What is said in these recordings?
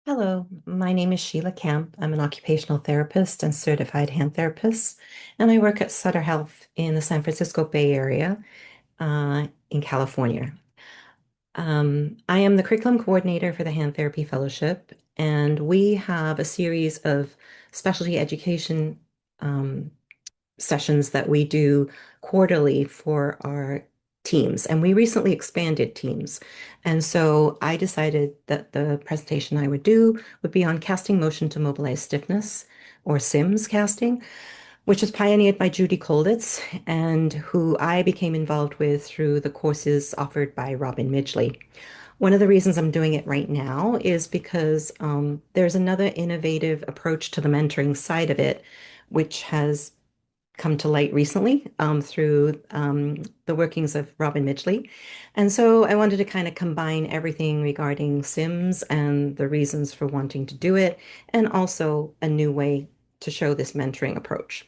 Hello, my name is Sheila Kamp. I'm an occupational therapist and certified hand therapist, and I work at Sutter Health in the San Francisco Bay Area, in California. I am the curriculum coordinator for the Hand Therapy Fellowship, and we have a series of specialty education um, sessions that we do quarterly for our teams. And we recently expanded teams. And so I decided that the presentation I would do would be on casting motion to mobilize stiffness, or CMMS casting, which was pioneered by Judy Kolditz and who I became involved with through the courses offered by Robyn Midgley. One of the reasons I'm doing it right now is because there's another innovative approach to the mentoring side of it, which has come to light recently through the workings of Robyn Midgley. And so I wanted to kind of combine everything regarding Sims and the reasons for wanting to do it, and also a new way to show this mentoring approach.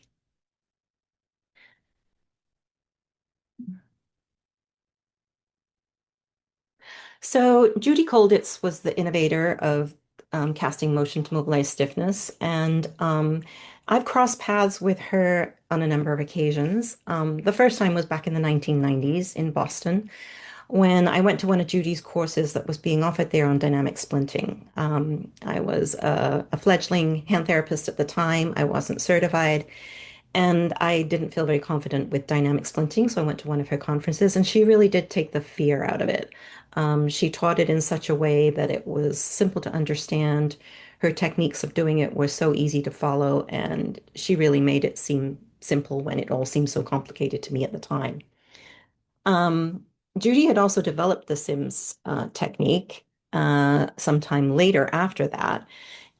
So Judy Kolditz was the innovator of casting motion to mobilize stiffness, and I've crossed paths with her on a number of occasions. The first time was back in the 1990s in Boston when I went to one of Judy's courses that was being offered there on dynamic splinting. I was a fledgling hand therapist at the time. I wasn't certified, and I didn't feel very confident with dynamic splinting, so I went to one of her conferences, and she really did take the fear out of it. She taught it in such a way that it was simple to understand. Her techniques of doing it were so easy to follow, and she really made it seem simple when it all seemed so complicated to me at the time. Um, Judy had also developed the Sims technique sometime later after that.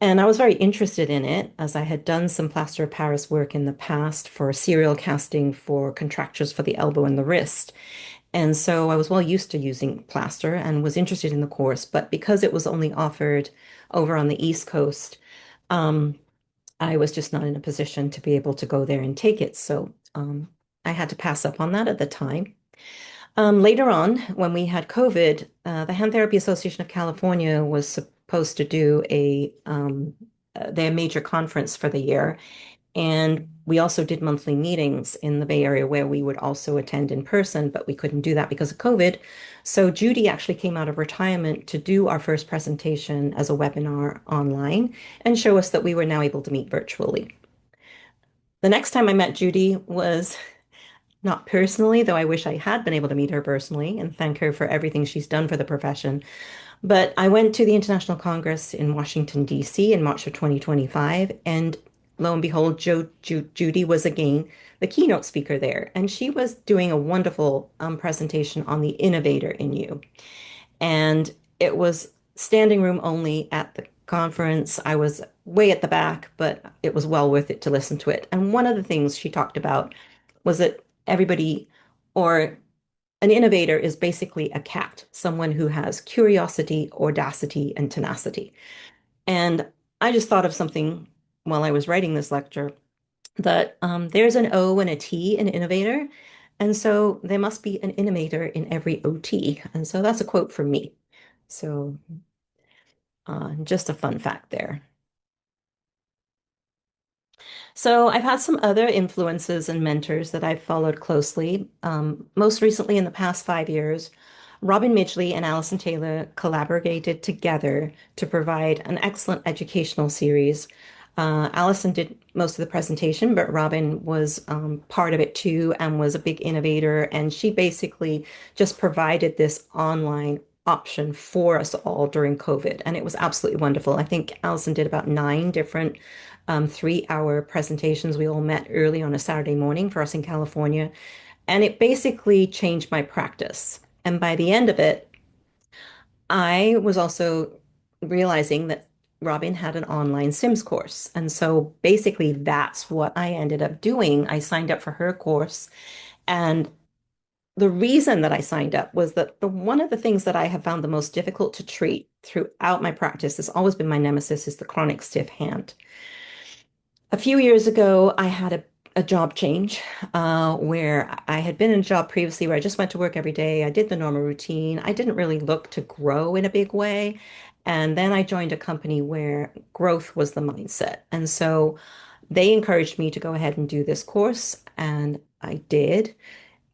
And I was very interested in it as I had done some plaster of Paris work in the past for serial casting for contractures for the elbow and the wrist. And so I was well used to using plaster and was interested in the course. But because it was only offered over on the East Coast, um, I was just not in a position to be able to go there and take it. So I had to pass up on that at the time. Later on, when we had COVID, the Hand Therapy Association of California was supposed to do their major conference for the year. And we also did monthly meetings in the Bay Area where we would also attend in person, but we couldn't do that because of COVID. So Judy actually came out of retirement to do our first presentation as a webinar online and show us that we were now able to meet virtually. The next time I met Judy was not personally, though I wish I had been able to meet her personally and thank her for everything she's done for the profession. But I went to the International Congress in Washington, D.C. in March of 2025, and lo and behold, Judy was again the keynote speaker there. And she was doing a wonderful presentation on the innovator in you. And it was standing room only at the conference. I was way at the back, but it was well worth it to listen to it. And one of the things she talked about was that everybody, or an innovator, is basically a cat, someone who has curiosity, audacity, and tenacity. And I just thought of something while I was writing this lecture that there's an O and a T in innovator. And so there must be an innovator in every OT. And so that's a quote from me. So just a fun fact there. So I've had some other influences and mentors that I've followed closely. Most recently, in the past 5 years, Robyn Midgley and Allison Taylor collaborated together to provide an excellent educational series. Allison did most of the presentation, but Robyn was part of it too and was a big innovator. And she basically just provided this online option for us all during COVID. And it was absolutely wonderful. I think Allison did about 9 different 3-hour presentations. We all met early on a Saturday morning for us in California, and it basically changed my practice. And by the end of it, I was also realizing that Robyn had an online Sims course. And so basically, that's what I ended up doing. I signed up for her course. And the reason that I signed up was that one of the things that I have found the most difficult to treat throughout my practice has always been my nemesis is the chronic stiff hand. A few years ago, I had a job change where I had been in a job previously where I just went to work every day. I did the normal routine. I didn't really look to grow in a big way. And then I joined a company where growth was the mindset. And so they encouraged me to go ahead and do this course, and I did.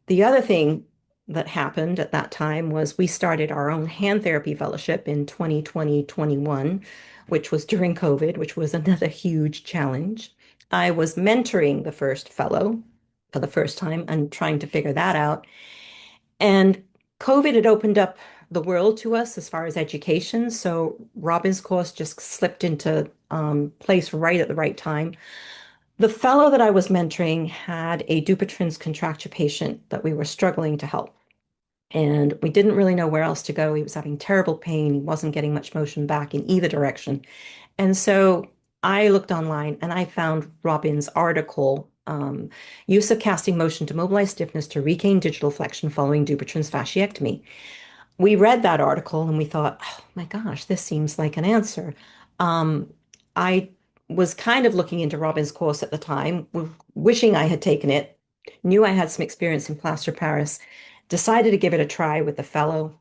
The other thing that happened at that time was we started our own hand therapy fellowship in 2020-21, which was during COVID, which was another huge challenge. I was mentoring the first fellow for the first time and trying to figure that out. And COVID had opened up the world to us as far as education. So Robyn's course just slipped into place right at the right time. The fellow that I was mentoring had a Dupuytren's contracture patient that we were struggling to help. And we didn't really know where else to go. He was having terrible pain. He wasn't getting much motion back in either direction. And so I looked online and I found Robyn's article, Use of Casting Motion to Mobilize Stiffness to Regain Digital Flexion Following Dupuytren's Fasciectomy. We read that article and we thought, oh my gosh, this seems like an answer. I was kind of looking into Robyn's course at the time, wishing I had taken it, knew I had some experience in plaster Paris, decided to give it a try with the fellow,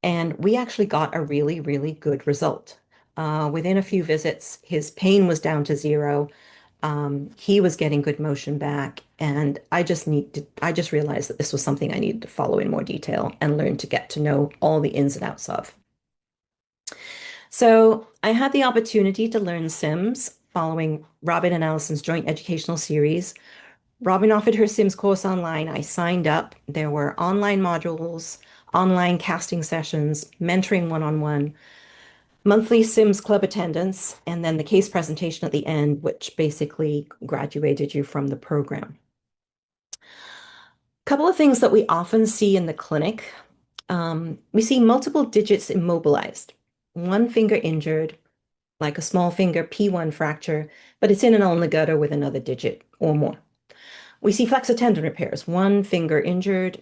and we actually got a really, really good result. Within a few visits, his pain was down to zero. He was getting good motion back, and I just realized that this was something I needed to follow in more detail and learn to get to know all the ins and outs of. So I had the opportunity to learn Sims following Robyn and Allison's joint educational series. Robyn offered her Sims course online. I signed up. There were online modules, online casting sessions, mentoring one-on-one, monthly Sims club attendance, and then the case presentation at the end, which basically graduated you from the program. A couple of things that we often see in the clinic. We see multiple digits immobilized, one finger injured, like a small finger P1 fracture, but it's in an ulnar gutter with another digit or more. We see flexor tendon repairs, one finger injured,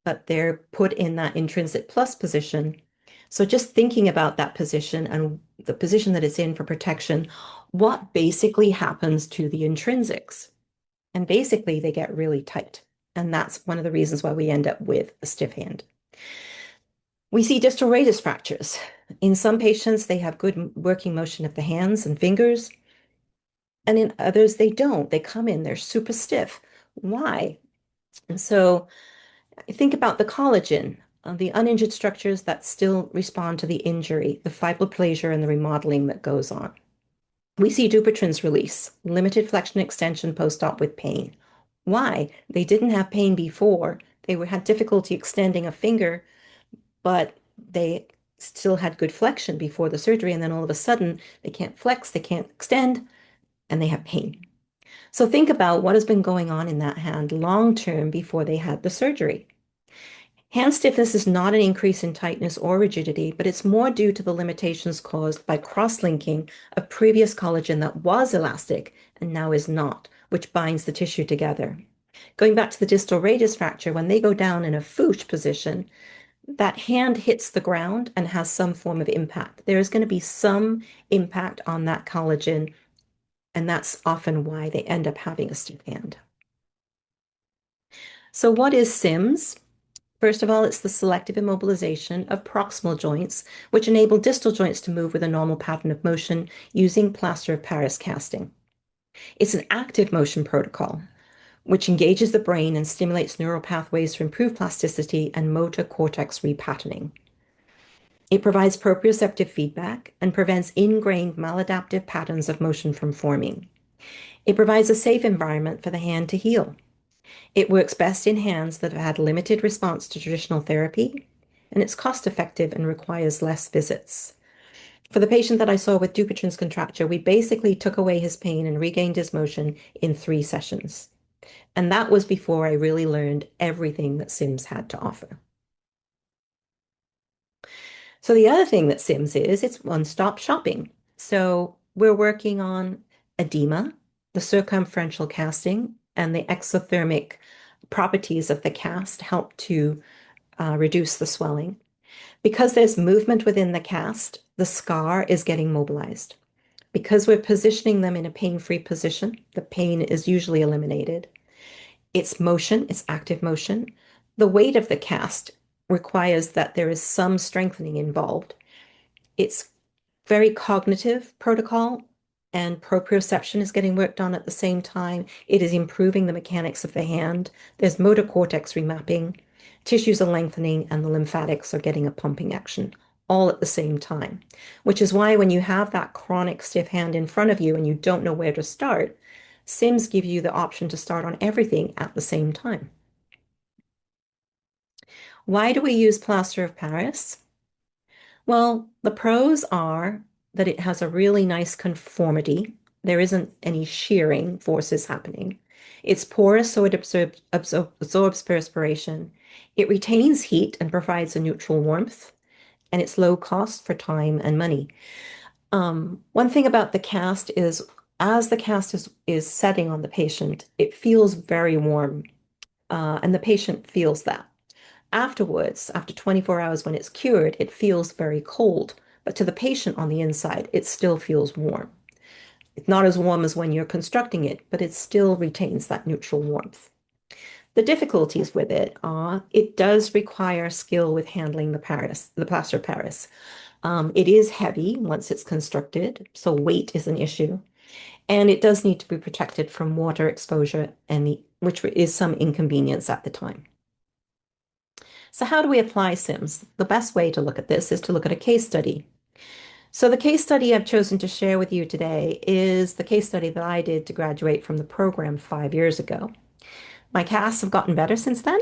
but they're put in that intrinsic plus position. So just thinking about that position and the position that it's in for protection, what basically happens to the intrinsics? And basically they get really tight. And that's one of the reasons why we end up with a stiff hand. We see distal radius fractures. In some patients, they have good working motion of the hands and fingers, and in others, they don't. They come in, they're super stiff. Why? And so think about the collagen, the uninjured structures that still respond to the injury, the fibroplasia and the remodeling that goes on. We see Dupuytren's release, limited flexion extension post-op with pain. Why? They didn't have pain before. Had difficulty extending a finger, but they still had good flexion before the surgery. And then all of a sudden, they can't flex, they can't extend, and they have pain. So think about what has been going on in that hand long term before they had the surgery. Hand stiffness is not an increase in tightness or rigidity, but it's more due to the limitations caused by cross-linking of previous collagen that was elastic and now is not, which binds the tissue together. Going back to the distal radius fracture, when they go down in a foosh position, that hand hits the ground and has some form of impact. There is going to be some impact on that collagen, and that's often why they end up having a stiff hand. So what is SIMS? First of all, it's the selective immobilization of proximal joints, which enable distal joints to move with a normal pattern of motion using plaster of Paris casting. It's an active motion protocol, which engages the brain and stimulates neural pathways to improve plasticity and motor cortex repatterning. It provides proprioceptive feedback and prevents ingrained maladaptive patterns of motion from forming. It provides a safe environment for the hand to heal. It works best in hands that have had limited response to traditional therapy, and it's cost-effective and requires less visits. For the patient that I saw with Dupuytren's contracture, we basically took away his pain and regained his motion in 3 sessions. And that was before I really learned everything that Sims had to offer. So the other thing that Sims is, it's one-stop shopping. So we're working on edema, the circumferential casting, and the exothermic properties of the cast help to reduce the swelling. Because there's movement within the cast, the scar is getting mobilized. Because we're positioning them in a pain-free position, the pain is usually eliminated. It's motion, it's active motion. The weight of the cast requires that there is some strengthening involved. It's very cognitive protocol, and proprioception is getting worked on at the same time. It is improving the mechanics of the hand. There's motor cortex remapping, tissues are lengthening, and the lymphatics are getting a pumping action all at the same time, which is why when you have that chronic stiff hand in front of you and you don't know where to start, Sims give you the option to start on everything at the same time. Why do we use plaster of Paris? Well, the pros are that it has a really nice conformity. There isn't any shearing forces happening. It's porous, so it absorbs perspiration. It retains heat and provides a neutral warmth, and it's low cost for time and money. One thing about the cast is, as the cast is setting on the patient, it feels very warm, and the patient feels that. Afterwards, after 24 hours when it's cured, it feels very cold, but to the patient on the inside, it still feels warm. It's not as warm as when you're constructing it, but it still retains that neutral warmth. The difficulties with it are it does require skill with handling the plaster of Paris. It is heavy once it's constructed, so weight is an issue. And it does need to be protected from water exposure, which is some inconvenience at the time. So how do we apply Sims? The best way to look at this is to look at a case study. So the case study I've chosen to share with you today is the case study that I did to graduate from the program 5 years ago. My casts have gotten better since then.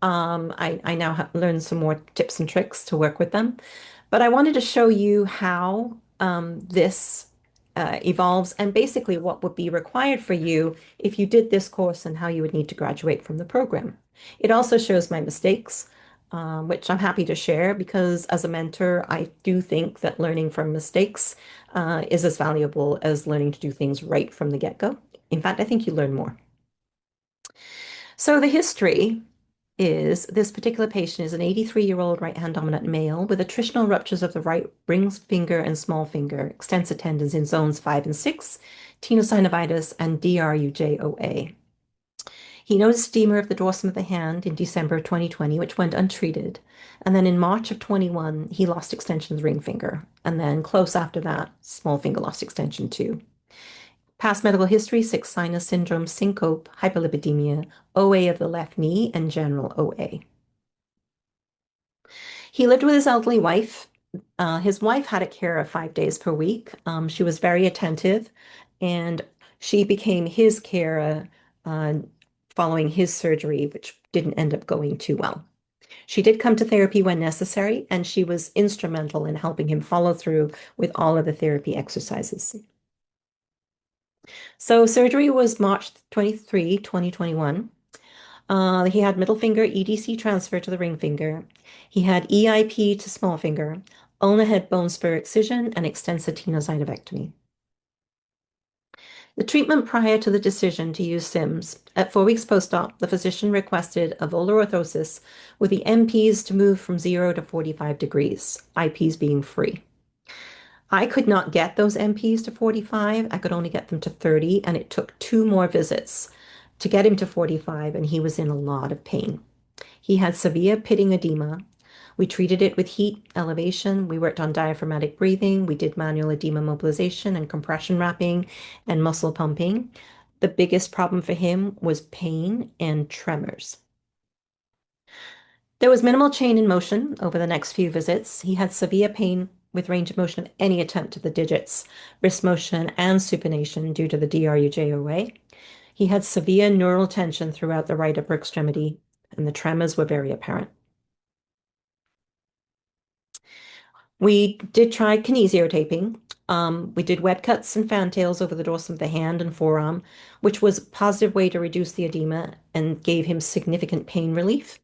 I now have learned some more tips and tricks to work with them. But I wanted to show you how this evolves and basically what would be required for you if you did this course and how you would need to graduate from the program. It also shows my mistakes, which I'm happy to share because as a mentor, I do think that learning from mistakes is as valuable as learning to do things right from the get-go. In fact, I think you learn more. So the history is this particular patient is an 83-year-old right-hand dominant male with attritional ruptures of the right ring finger and small finger, extensor tendons in zones 5 and 6, tenosynovitis, and DRUJOA. He noticed edema of the dorsum of the hand in December 2020, which went untreated. And then in March of 21, he lost extension of the ring finger. And then close after that, small finger lost extension too. Past medical history, sick sinus syndrome, syncope, hyperlipidemia, OA of the left knee, and general OA. He lived with his elderly wife. His wife had a carer 5 days per week. She was very attentive, and she became his carer uh, following his surgery, which didn't end up going too well. She did come to therapy when necessary, and she was instrumental in helping him follow through with all of the therapy exercises. So surgery was March 23, 2021. He had middle finger EDC transfer to the ring finger. He had EIP to small finger, ulnar head bone spur excision, and extensor tenosynovectomy. The treatment prior to the decision to use Sims, at 4 weeks post-op, the physician requested a volar orthosis with the MPs to move from 0 to 45 degrees, IPs being free. I could not get those MPs to 45. I could only get them to 30, and it took 2 more visits to get him to 45, and he was in a lot of pain. He had severe pitting edema. We treated it with heat elevation. We worked on diaphragmatic breathing. We did manual edema mobilization and compression wrapping and muscle pumping. The biggest problem for him was pain and tremors. There was minimal change in motion over the next few visits. He had severe pain with range of motion of any attempt of the digits, wrist motion, and supination due to the DRUJOA. He had severe neural tension throughout the right upper extremity, and the tremors were very apparent. We did try kinesiotaping. We did wet cuts and fantails over the dorsum of the hand and forearm, which was a positive way to reduce the edema and gave him significant pain relief.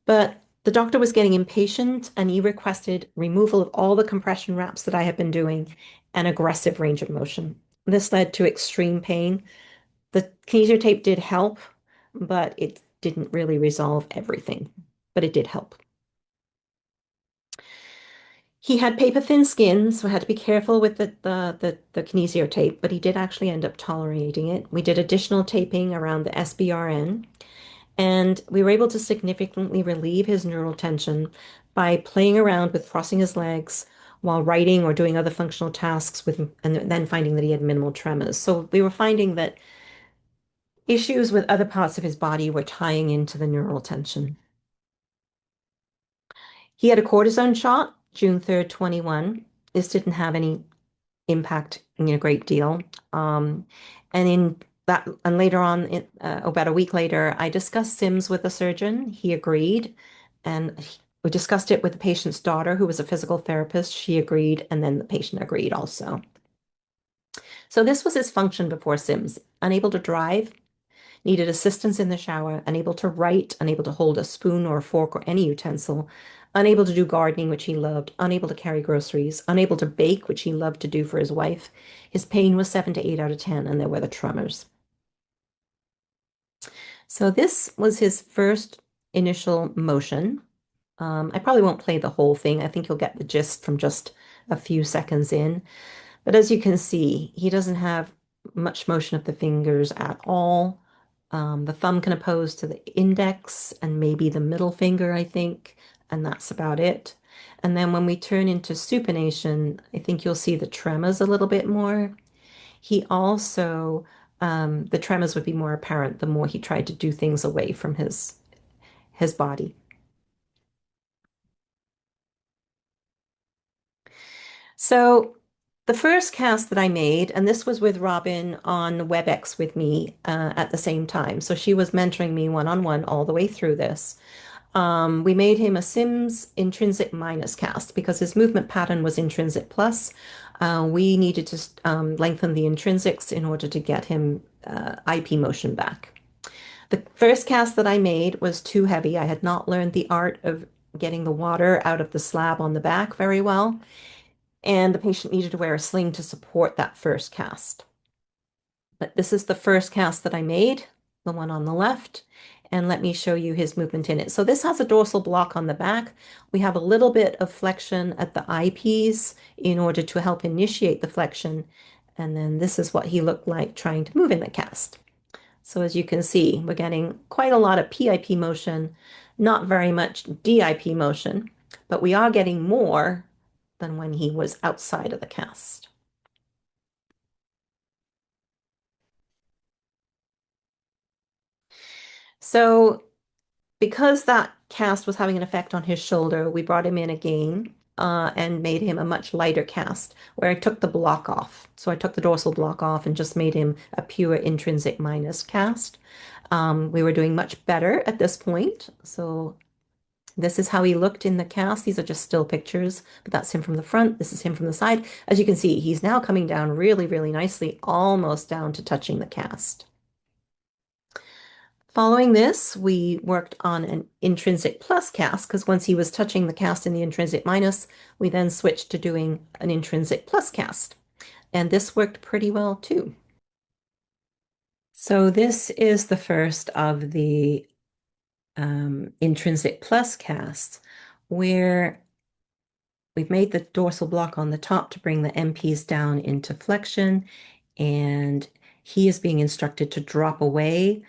But the doctor was getting impatient and he requested removal of all the compression wraps that I had been doing and aggressive range of motion. This led to extreme pain. The kinesiotape did help, but it didn't really resolve everything, but it did help. He had paper thin skin, so I had to be careful with the kinesiotape, but he did actually end up tolerating it. We did additional taping around the SBRN, and we were able to significantly relieve his neural tension by playing around with crossing his legs while writing or doing other functional tasks with, and then finding that he had minimal tremors. So we were finding that issues with other parts of his body were tying into the neural tension. He had a cortisone shot, June 3rd, 21. This didn't have any impact a great deal. Um, and in that, and later on, about a week later, I discussed Sims with the surgeon. He agreed, and we discussed it with the patient's daughter, who was a physical therapist. She agreed, and then the patient agreed also. So this was his function before Sims: unable to drive, needed assistance in the shower, unable to write, unable to hold a spoon or a fork or any utensil, unable to do gardening, which he loved, unable to carry groceries, unable to bake, which he loved to do for his wife. His pain was 7 to 8 out of 10, and there were the tremors. So this was his first initial motion. I probably won't play the whole thing. I think you'll get the gist from just a few seconds in. But as you can see, he doesn't have much motion of the fingers at all. The thumb can oppose to the index and maybe the middle finger, I think, and that's about it. And then when we turn into supination, I think you'll see the tremors a little bit more. He also, the tremors would be more apparent the more he tried to do things away from his body. So the first cast that I made, and this was with Robyn on WebEx with me at the same time. So she was mentoring me one-on-one all the way through this. We made him a Sims intrinsic minus cast because his movement pattern was intrinsic plus. We needed to lengthen the intrinsics in order to get him IP motion back. The first cast that I made was too heavy. I had not learned the art of getting the water out of the slab on the back very well, and the patient needed to wear a sling to support that first cast. But this is the first cast that I made, the one on the left, and let me show you his movement in it. So this has a dorsal block on the back. We have a little bit of flexion at the eyepiece in order to help initiate the flexion. And then this is what he looked like trying to move in the cast. So as you can see, we're getting quite a lot of PIP motion, not very much DIP motion, but we are getting more than when he was outside of the cast. So because that cast was having an effect on his shoulder, we brought him in again and made him a much lighter cast where I took the block off. So I took the dorsal block off and just made him a pure intrinsic minus cast. We were doing much better at this point. So this is how he looked in the cast. These are just still pictures, but that's him from the front. This is him from the side. As you can see, he's now coming down really, really nicely, almost down to touching the cast. Following this, we worked on an intrinsic plus cast because once he was touching the cast in the intrinsic minus, we then switched to doing an intrinsic plus cast. And this worked pretty well too. So this is the first of the intrinsic plus casts where we've made the dorsal block on the top to bring the MPs down into flexion, and he is being instructed to drop away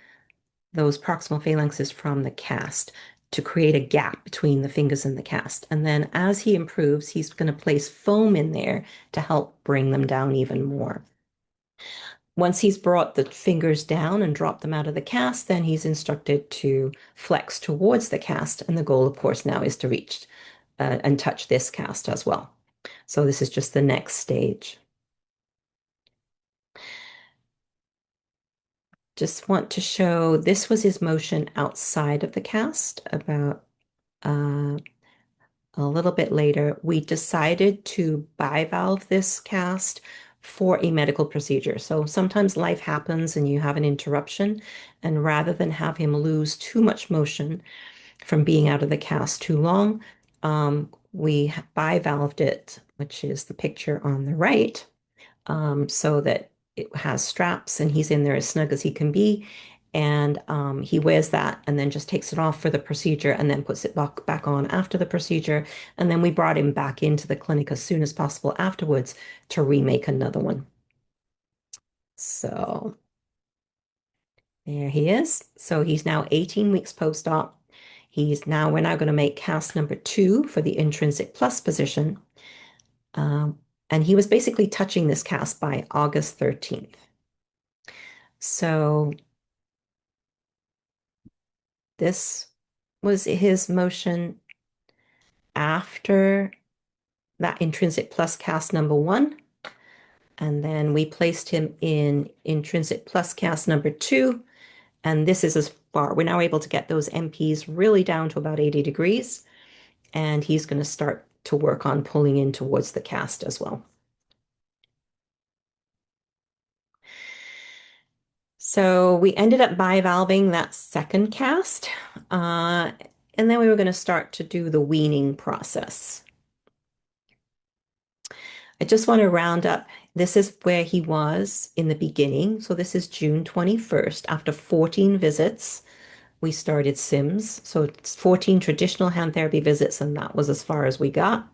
those proximal phalanxes from the cast to create a gap between the fingers and the cast. And then as he improves, he's going to place foam in there to help bring them down even more. Once he's brought the fingers down and dropped them out of the cast, then he's instructed to flex towards the cast. And the goal, of course, now is to reach and touch this cast as well. So this is just the next stage. Just want to show this was his motion outside of the cast about a little bit later. We decided to bivalve this cast for a medical procedure. So sometimes life happens and you have an interruption, and rather than have him lose too much motion from being out of the cast too long, we bivalved it, which is the picture on the right, so that it has straps and he's in there as snug as he can be. And he wears that and then just takes it off for the procedure and then puts it back on after the procedure. And then we brought him back into the clinic as soon as possible afterwards to remake another one. So there he is. So he's now 18 weeks post-op. We're now going to make cast number 2 for the intrinsic plus position. Um, and he was basically touching this cast by August 13th. So this was his motion after that intrinsic plus cast number one. And then we placed him in intrinsic plus cast number two. And this is as far. We're now able to get those MPs really down to about 80 degrees. And he's going to start to work on pulling in towards the cast as well. So we ended up bivalving that second cast. Uh, and then we were going to start to do the weaning process. I just want to round up. This is where he was in the beginning. So this is June 21st. After 14 visits, we started CMMS. So it's 14 traditional hand therapy visits, and that was as far as we got.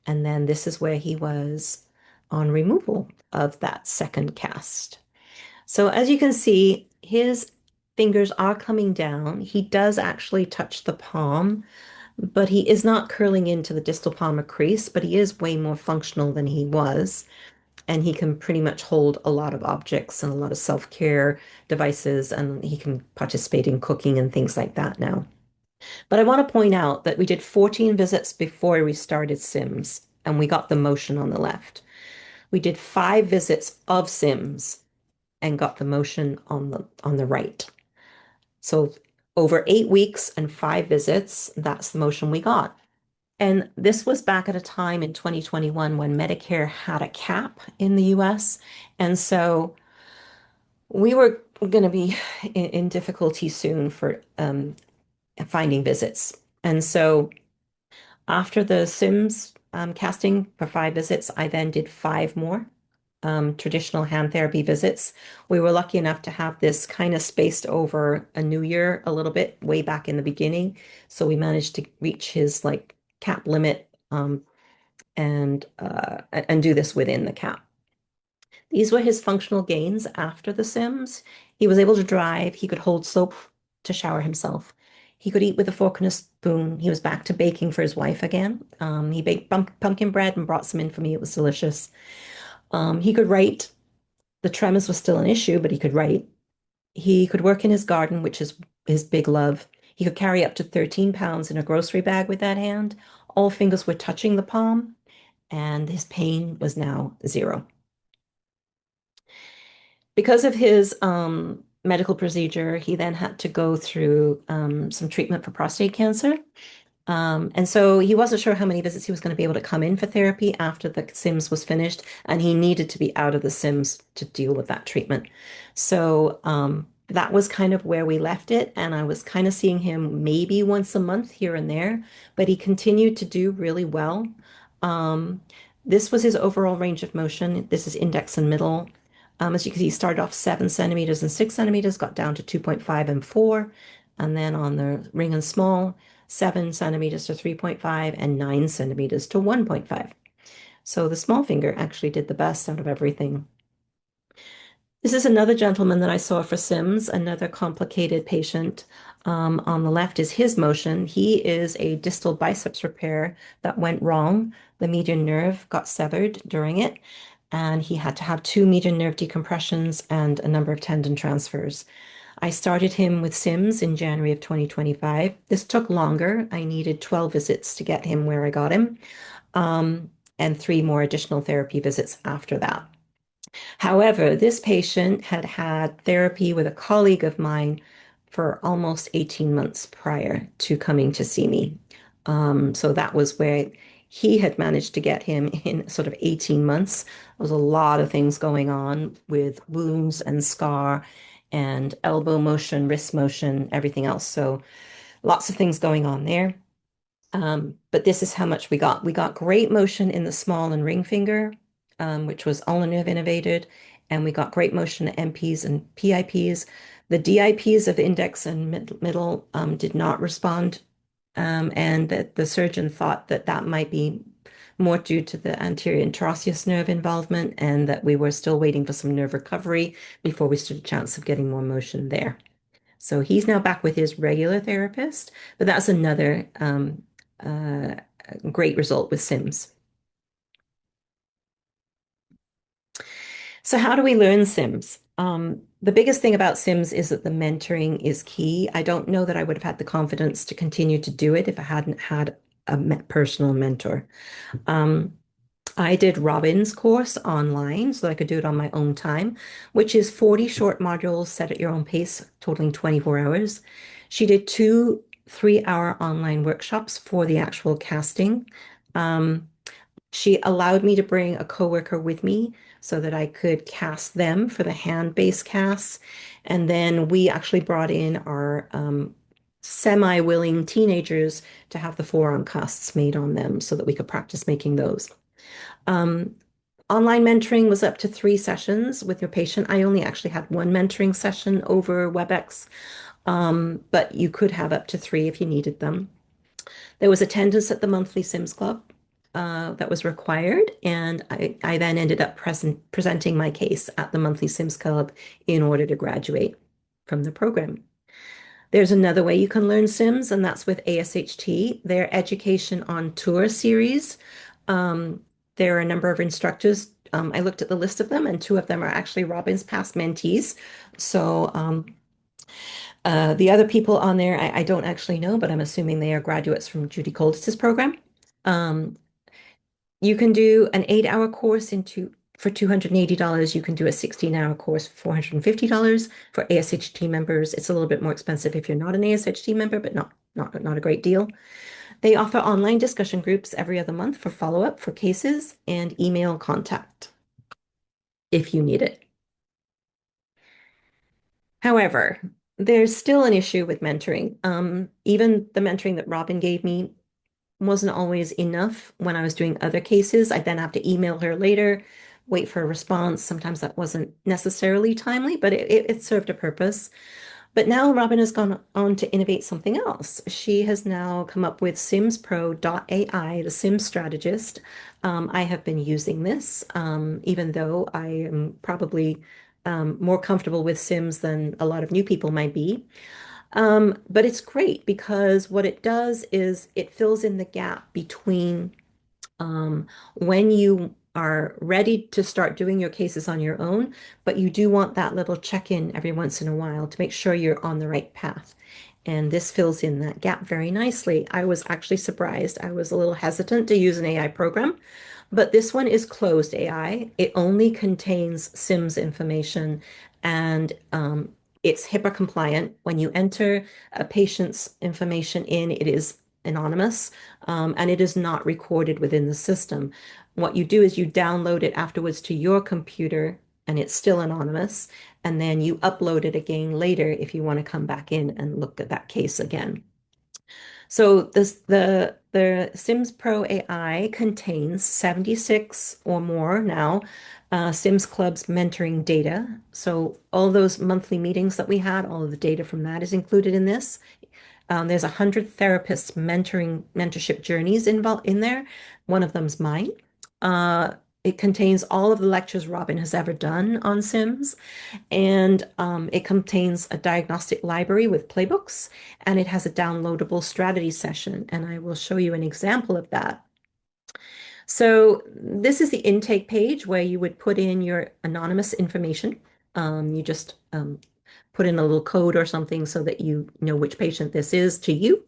And then this is where he was on removal of that second cast. So as you can see, his fingers are coming down. He does actually touch the palm, but he is not curling into the distal palmar crease, but he is way more functional than he was. And he can pretty much hold a lot of objects and a lot of self-care devices, and he can participate in cooking and things like that now. But I want to point out that we did 14 visits before we started CMMS, and we got the motion on the left. We did 5 visits of CMMS and got the motion on the right. So over 8 weeks and 5 visits, that's the motion we got. And this was back at a time in 2021 when Medicare had a cap in the US. And so we were going to be in difficulty soon for finding visits. And so after the CMMS casting for 5 visits, I then did 5 more traditional hand therapy visits. We were lucky enough to have this kind of spaced over a new year a little bit way back in the beginning. So we managed to reach his like cap limit and do this within the cap. These were his functional gains after the CMMS. He was able to drive. He could hold soap to shower himself. He could eat with a fork and a spoon. He was back to baking for his wife again. He baked pumpkin bread and brought some in for me. It was delicious. He could write. The tremors was still an issue, but he could write. He could work in his garden, which is his big love. He could carry up to 13 pounds in a grocery bag with that hand. All fingers were touching the palm, and his pain was now 0. Because of his medical procedure, he then had to go through some treatment for prostate cancer. And so he wasn't sure how many visits he was going to be able to come in for therapy after the CMMS was finished, and he needed to be out of the CMMS to deal with that treatment. So that was kind of where we left it, and I was kind of seeing him maybe once a month here and there, but he continued to do really well. Um, this was his overall range of motion. This is index and middle. As you can see, he started off 7 centimeters and 6 centimeters, got down to 2.5 and 4, and then on the ring and small, 7 centimeters to 3.5 and 9 centimeters to 1.5. So the small finger actually did the best out of everything. This is another gentleman that I saw for CMMS, another complicated patient. On the left is his motion. He is a distal biceps repair that went wrong. The median nerve got severed during it, and he had to have 2 median nerve decompressions and a number of tendon transfers. I started him with CMMS in January of 2025. This took longer. I needed 12 visits to get him where I got him, and 3 more additional therapy visits after that. However, this patient had had therapy with a colleague of mine for almost 18 months prior to coming to see me. So that was where he had managed to get him in sort of 18 months. There was a lot of things going on with wounds and scar and elbow motion, wrist motion, everything else. So lots of things going on there. But this is how much we got. We got great motion in the small and ring finger, which was ulnar nerve innervated, and we got great motion at MPs and PIPs. The DIPs of index and middle did not respond, and that the surgeon thought that that might be more due to the anterior interosseous nerve involvement, and that we were still waiting for some nerve recovery before we stood a chance of getting more motion there. So he's now back with his regular therapist, but that's another uh, great result with CMMS. So how do we learn Sims? The biggest thing about Sims is that the mentoring is key. I don't know that I would have had the confidence to continue to do it if I hadn't had a personal mentor. Um, I did Robyn's course online so that I could do it on my own time, which is 40 short modules set at your own pace, totaling 24 hours. She did two 3-hour online workshops for the actual casting. Um, she allowed me to bring a coworker with me so that I could cast them for the hand-based casts. And then we actually brought in our semi-willing teenagers to have the forearm casts made on them so that we could practice making those. Um, Online mentoring was up to 3 sessions with your patient. I only actually had one mentoring session over WebEx, but you could have up to 3 if you needed them. There was attendance at the monthly Sims Club that was required, and I then ended up presenting my case at the monthly Sims Club in order to graduate from the program. There's another way you can learn Sims, and that's with ASHT, their Education on Tour series. Um, there are a number of instructors. I looked at the list of them, and 2 of them are actually Robyn's past mentees. So the other people on there, I don't actually know, but I'm assuming they are graduates from Judy Colditz's program. Um, you can do an 8-hour course for $280. You can do a 16-hour course for $450 for ASHT members. It's a little bit more expensive if you're not an ASHT member, but not a great deal. They offer online discussion groups every other month for follow-up for cases and email contact if you need it. However, there's still an issue with mentoring. Even the mentoring that Robyn gave me wasn't always enough when I was doing other cases. I'd then have to email her later, wait for a response. Sometimes that wasn't necessarily timely, but it served a purpose. But now Robyn has gone on to innovate something else. She has now come up with CMMSPro.AI, the Sim strategist. I have been using this, even though I am probably more comfortable with Sims than a lot of new people might be. But it's great because what it does is it fills in the gap between when you are ready to start doing your cases on your own, but you do want that little check-in every once in a while to make sure you're on the right path. And this fills in that gap very nicely. I was actually surprised. I was a little hesitant to use an AI program, but this one is closed AI. It only contains SIMS information and it's HIPAA compliant. When you enter a patient's information in, it is anonymous and it is not recorded within the system. What you do is you download it afterwards to your computer and it's still anonymous. And then you upload it again later if you want to come back in and look at that case again. So the Sims Pro AI contains 76 or more now Sims Club's mentoring data. So all those monthly meetings that we had, all of the data from that is included in this. There's 100 therapists mentorship journeys involved in there. One of them's mine. Uh, it contains all of the lectures Robyn has ever done on Sims. And it contains a diagnostic library with playbooks, and it has a downloadable strategy session. And I will show you an example of that. So this is the intake page where you would put in your anonymous information. You just put in a little code or something so that you know which patient this is to you,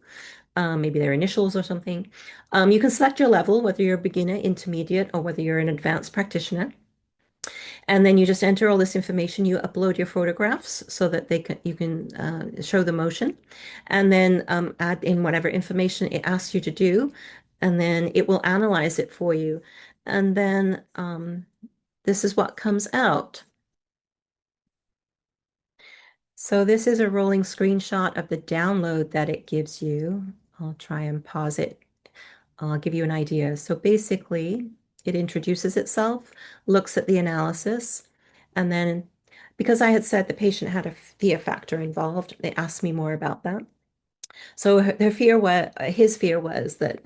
maybe their initials or something. You can select your level, whether you're a beginner, intermediate, or whether you're an advanced practitioner. And then you just enter all this information. You upload your photographs so that you can show the motion, and then add in whatever information it asks you to do, and then it will analyze it for you. And then this is what comes out. So this is a rolling screenshot of the download that it gives you. I'll try and pause it. I'll give you an idea. So basically, it introduces itself, looks at the analysis, and then because I had said the patient had a fear factor involved, they asked me more about that. So his fear was that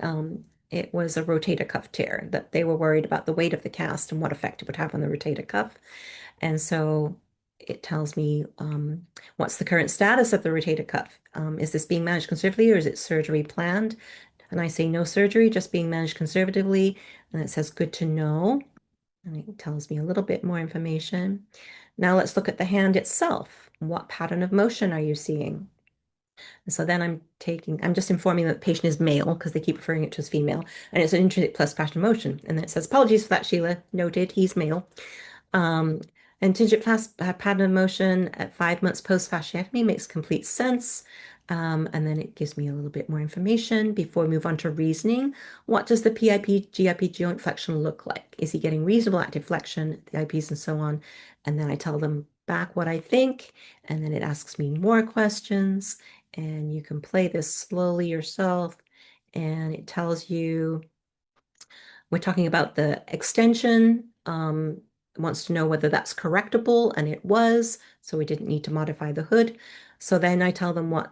it was a rotator cuff tear, that they were worried about the weight of the cast and what effect it would have on the rotator cuff. And so it tells me what's the current status of the rotator cuff. Is this being managed conservatively or is it surgery planned? And I say no surgery, just being managed conservatively. And it says good to know. And it tells me a little bit more information. Now let's look at the hand itself. What pattern of motion are you seeing? And so then I'm just informing that the patient is male because they keep referring it to as female. And it's an intrinsic plus pattern of motion. And then it says, apologies for that, Sheila. Noted, he's male. Um, and Tingent pattern of motion at 5 months post fasciectomy makes complete sense. And then it gives me a little bit more information before we move on to reasoning. What does the PIP, GIP joint flexion look like? Is he getting reasonable active flexion, the IPs and so on? And then I tell them back what I think, and then it asks me more questions, and you can play this slowly yourself. And it tells you we're talking about the extension. Wants to know whether that's correctable, and it was, so we didn't need to modify the hood. So then I tell them what,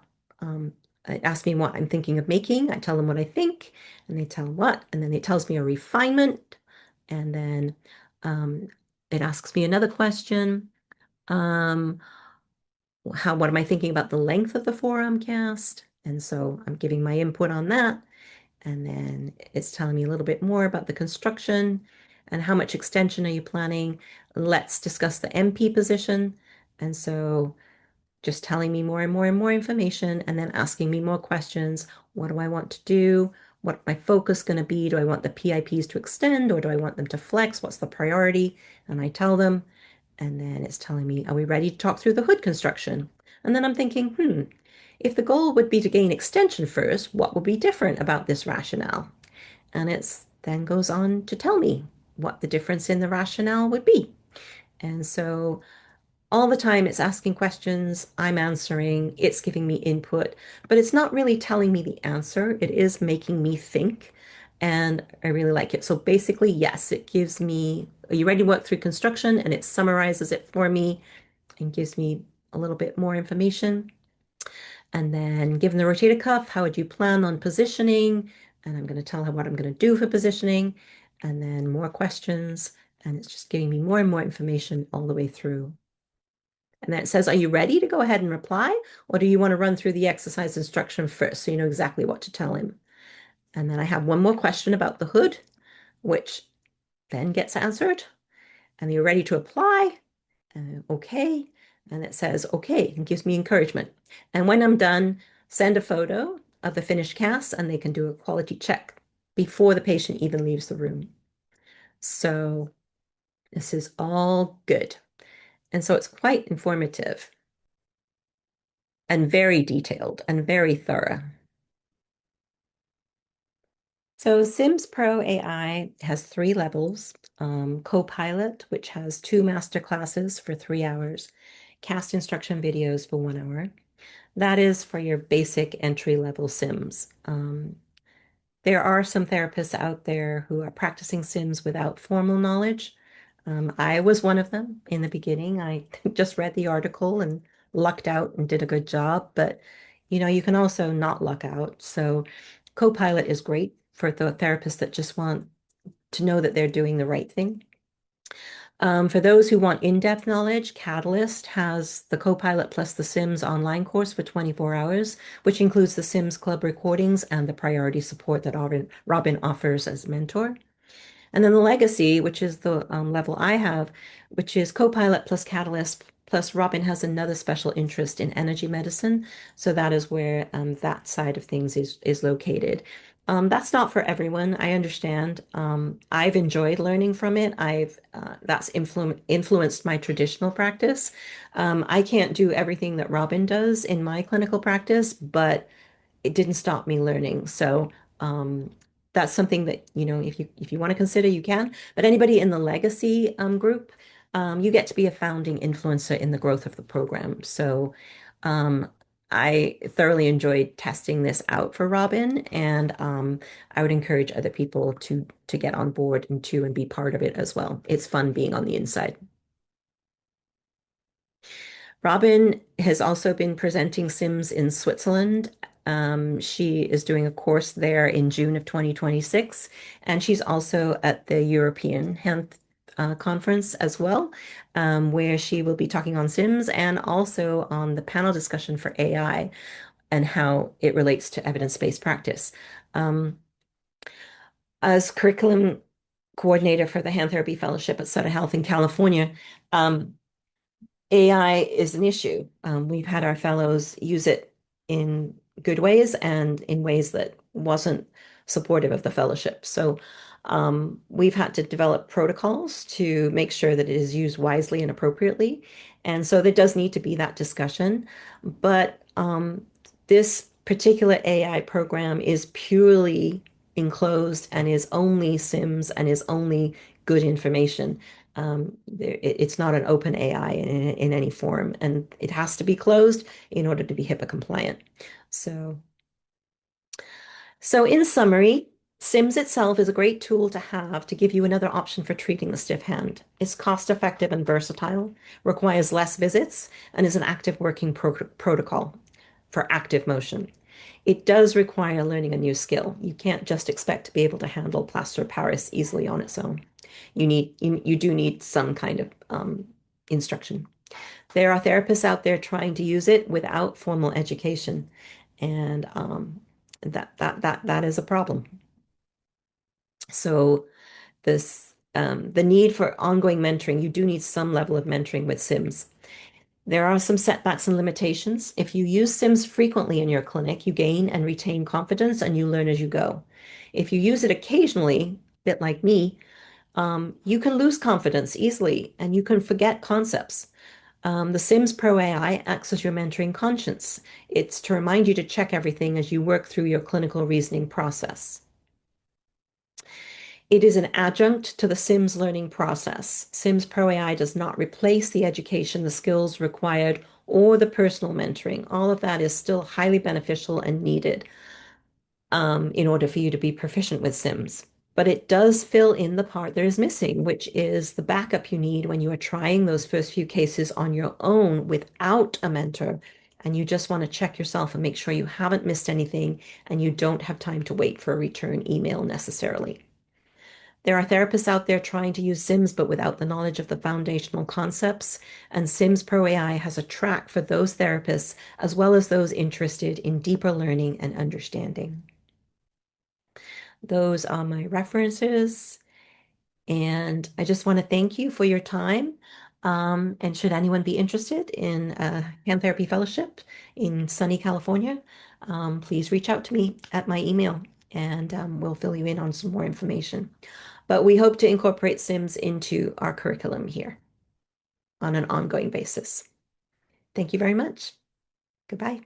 it asks me what I'm thinking of making. I tell them what I think, and they tell them what, and then it tells me a refinement, and then um, it asks me another question. Um, what am I thinking about the length of the forearm cast? And so I'm giving my input on that. And then it's telling me a little bit more about the construction and how much extension are you planning. Let's discuss the MP position. And so just telling me more and more and more information and then asking me more questions. What do I want to do? What my focus going to be? Do I want the PIPs to extend or do I want them to flex? What's the priority? And I tell them, and then it's telling me, are we ready to talk through the hood construction? And then I'm thinking, if the goal would be to gain extension first, what would be different about this rationale? And it's then goes on to tell me what the difference in the rationale would be. And so all the time it's asking questions, I'm answering, it's giving me input, but it's not really telling me the answer. It is making me think, and I really like it. So basically, yes, it gives me, are you ready to work through construction? And it summarizes it for me and gives me a little bit more information. And then given the rotator cuff, how would you plan on positioning? And I'm going to tell her what I'm going to do for positioning, and then more questions. And it's just giving me more and more information all the way through. And then it says, are you ready to go ahead and reply? Or do you want to run through the exercise instruction first so you know exactly what to tell him? And then I have one more question about the hood, which then gets answered. And you're ready to apply? Okay. And it says, okay, and gives me encouragement. And when I'm done, send a photo of the finished cast and they can do a quality check before the patient even leaves the room. So this is all good. And so it's quite informative and very detailed and very thorough. So CMMS Pro.AI has 3 levels, Copilot, which has 2 master classes for 3 hours, cast instruction videos for 1 hour. That is for your basic entry-level Sims. There are some therapists out there who are practicing Sims without formal knowledge. I was one of them in the beginning. I just read the article and lucked out and did a good job, but you can also not luck out. So Copilot is great for the therapists that just want to know that they're doing the right thing. For those who want in-depth knowledge, Catalyst has the Copilot plus the Sims online course for 24 hours, which includes the Sims Club recordings and the priority support that Robyn offers as mentor. And then the legacy, which is the level I have, which is Copilot plus Catalyst, plus Robyn has another special interest in energy medicine. So that is where that side of things is located. That's not for everyone. I understand. I've enjoyed learning from it. I've that's influenced my traditional practice. I can't do everything that Robyn does in my clinical practice, but it didn't stop me learning. So that's something that, if you want to consider, you can. But anybody in the legacy group, you get to be a founding influencer in the growth of the program. So um, I thoroughly enjoyed testing this out for Robyn, and I would encourage other people to get on board and be part of it as well. It's fun being on the inside. Robyn has also been presenting Sims in Switzerland. She is doing a course there in June of 2026, and she's also at the European Health Conference as well, where she will be talking on Sims and also on the panel discussion for AI and how it relates to evidence-based practice. Um, as curriculum coordinator for the Hand Therapy Fellowship at Sutter Health in California, um, AI is an issue. We've had our fellows use it in good ways and in ways that wasn't supportive of the fellowship. So we've had to develop protocols to make sure that it is used wisely and appropriately. And so there does need to be that discussion. But this particular AI program is purely enclosed and is only SIMS and is only good information. It's not an open AI in any form, and it has to be closed in order to be HIPAA compliant. So, so in summary, SIMS itself is a great tool to have to give you another option for treating the stiff hand. It's cost effective and versatile, requires less visits, and is an active working protocol for active motion. It does require learning a new skill. You can't just expect to be able to handle plaster Paris easily on its own. You do need some kind of instruction. There are therapists out there trying to use it without formal education, and that is a problem. So the need for ongoing mentoring, you do need some level of mentoring with SIMS. There are some setbacks and limitations. If you use SIMS frequently in your clinic, you gain and retain confidence and you learn as you go. If you use it occasionally, a bit like me, you can lose confidence easily and you can forget concepts. The CMMS Pro.AI acts as your mentoring conscience. It's to remind you to check everything as you work through your clinical reasoning process. It is an adjunct to the SIMS learning process. SIMS Pro.AI does not replace the education, the skills required, or the personal mentoring. All of that is still highly beneficial and needed in order for you to be proficient with SIMS. But it does fill in the part that is missing, which is the backup you need when you are trying those first few cases on your own without a mentor. And you just want to check yourself and make sure you haven't missed anything and you don't have time to wait for a return email necessarily. There are therapists out there trying to use SIMS but without the knowledge of the foundational concepts, and SIMS Pro AI has a track for those therapists as well as those interested in deeper learning and understanding. Those are my references, and I just want to thank you for your time. And should anyone be interested in a hand therapy fellowship in sunny California, please reach out to me at my email and we'll fill you in on some more information. But we hope to incorporate SIMS into our curriculum here on an ongoing basis. Thank you very much. Goodbye.